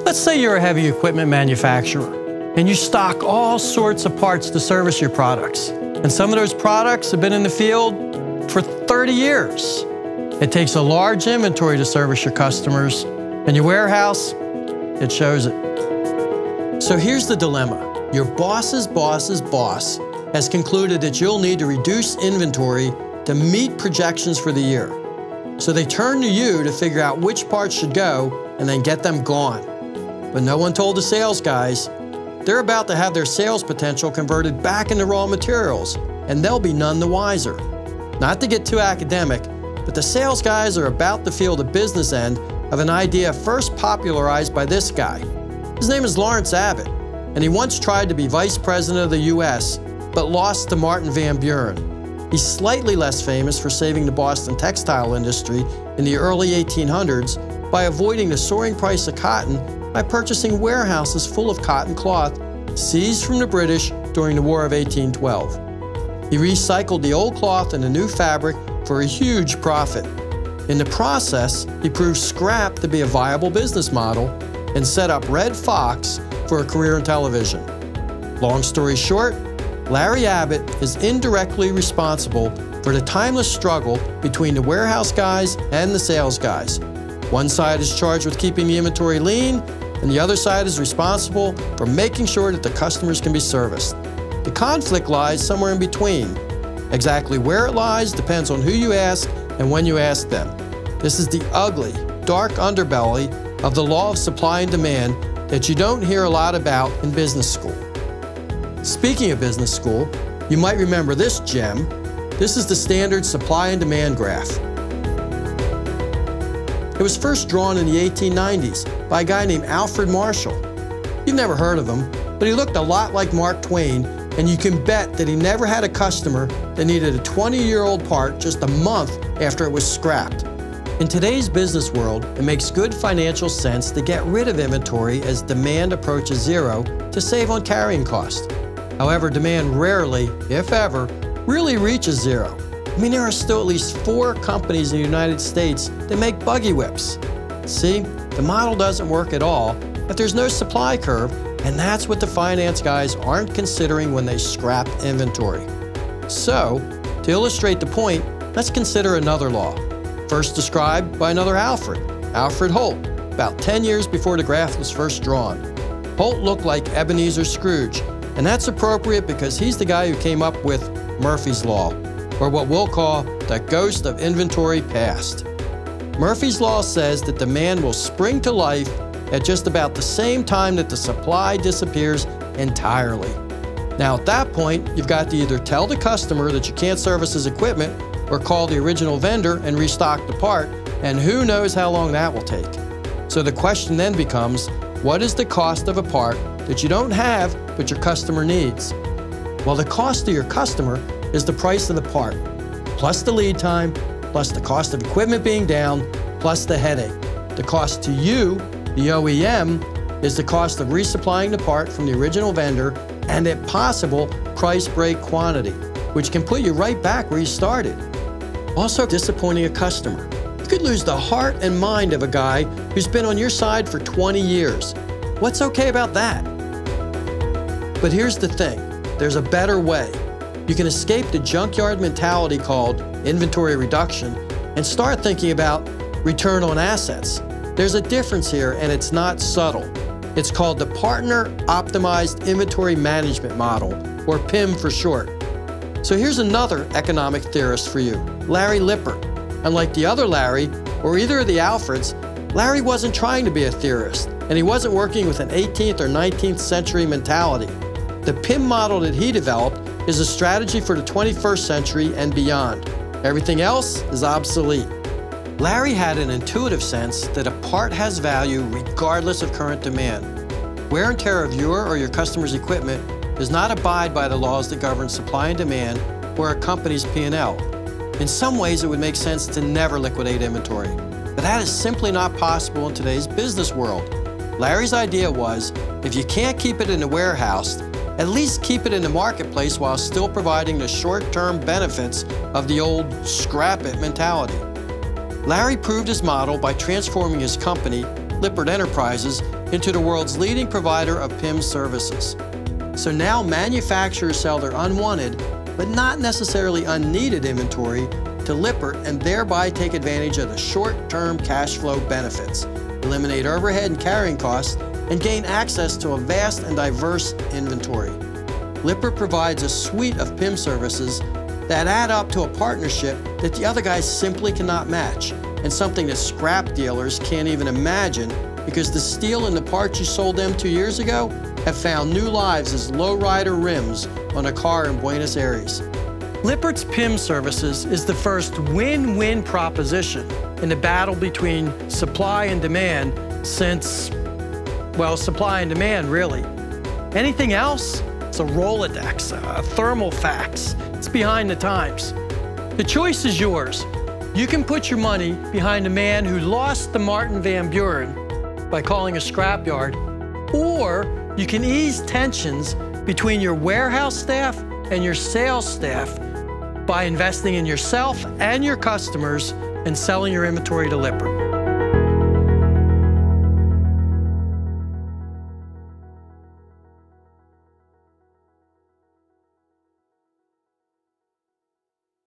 Let's say you're a heavy equipment manufacturer and you stock all sorts of parts to service your products. And some of those products have been in the field for 30 years. It takes a large inventory to service your customers, and your warehouse, it shows it. So here's the dilemma. Your boss's boss's boss has concluded that you'll need to reduce inventory to meet projections for the year. So they turn to you to figure out which parts should go and then get them gone. But no one told the sales guys they're about to have their sales potential converted back into raw materials, and they'll be none the wiser. Not to get too academic, but the sales guys are about to feel the business end of an idea first popularized by this guy. His name is Lawrence Abbott, and he once tried to be vice president of the US, but lost to Martin Van Buren. He's slightly less famous for saving the Boston textile industry in the early 1800s by avoiding the soaring price of cotton by purchasing warehouses full of cotton cloth seized from the British during the War of 1812. He recycled the old cloth into new fabric for a huge profit. In the process, he proved scrap to be a viable business model and set up Red Fox for a career in television. Long story short, Larry Abbott is indirectly responsible for the timeless struggle between the warehouse guys and the sales guys. One side is charged with keeping the inventory lean, and the other side is responsible for making sure that the customers can be serviced. The conflict lies somewhere in between. Exactly where it lies depends on who you ask and when you ask them. This is the ugly, dark underbelly of the law of supply and demand that you don't hear a lot about in business school. Speaking of business school, you might remember this gem. This is the standard supply and demand graph. It was first drawn in the 1890s by a guy named Alfred Marshall. You've never heard of him, but he looked a lot like Mark Twain, and you can bet that he never had a customer that needed a 20-year-old part just a month after it was scrapped. In today's business world, it makes good financial sense to get rid of inventory as demand approaches zero to save on carrying cost. However, demand rarely, if ever, really reaches zero. I mean, there are still at least 4 companies in the United States that make buggy whips. See, the model doesn't work at all, but there's no supply curve, and that's what the finance guys aren't considering when they scrap inventory. So, to illustrate the point, let's consider another law, first described by another Alfred Holt, about 10 years before the graph was first drawn. Holt looked like Ebenezer Scrooge, and that's appropriate because he's the guy who came up with Murphy's Law, or what we'll call the ghost of inventory past. Murphy's Law says that demand will spring to life at just about the same time that the supply disappears entirely. Now at that point, you've got to either tell the customer that you can't service his equipment or call the original vendor and restock the part, and who knows how long that will take. So the question then becomes, what is the cost of a part that you don't have but your customer needs? Well, the cost to your customer is the price of the part, plus the lead time, plus the cost of equipment being down, plus the headache. The cost to you, the OEM, is the cost of resupplying the part from the original vendor and at possible price break quantity, which can put you right back where you started. Also, disappointing a customer. You could lose the heart and mind of a guy who's been on your side for 20 years. What's okay about that? But here's the thing, there's a better way. You can escape the junkyard mentality called inventory reduction and start thinking about return on assets. There's a difference here, and it's not subtle. It's called the Partner Optimized Inventory Management Model, or PIM for short. So here's another economic theorist for you, Larry Lippert. Unlike the other Larry, or either of the Alfreds, Larry wasn't trying to be a theorist, and he wasn't working with an 18th or 19th century mentality. The PIM model that he developed is a strategy for the 21st century and beyond. Everything else is obsolete. Larry had an intuitive sense that a part has value regardless of current demand. Wear and tear of your or your customer's equipment does not abide by the laws that govern supply and demand or a company's P&L. In some ways, it would make sense to never liquidate inventory, but that is simply not possible in today's business world. Larry's idea was, if you can't keep it in the warehouse, at least keep it in the marketplace while still providing the short-term benefits of the old scrap-it mentality. Larry proved his model by transforming his company, Lippert Enterprises, into the world's leading provider of PIM services. So now manufacturers sell their unwanted, but not necessarily unneeded inventory to Lippert and thereby take advantage of the short-term cash flow benefits, eliminate overhead and carrying costs, and gain access to a vast and diverse inventory. Lippert provides a suite of PIM services that add up to a partnership that the other guys simply cannot match, and something that scrap dealers can't even imagine because the steel and the parts you sold them 2 years ago have found new lives as lowrider rims on a car in Buenos Aires. Lippert's PIM services is the first win-win proposition in the battle between supply and demand since, well, supply and demand, really. Anything else? It's a Rolodex, a thermal fax. It's behind the times. The choice is yours. You can put your money behind a man who lost the Martin Van Buren by calling a scrapyard, or you can ease tensions between your warehouse staff and your sales staff by investing in yourself and your customers and selling your inventory to Lippert.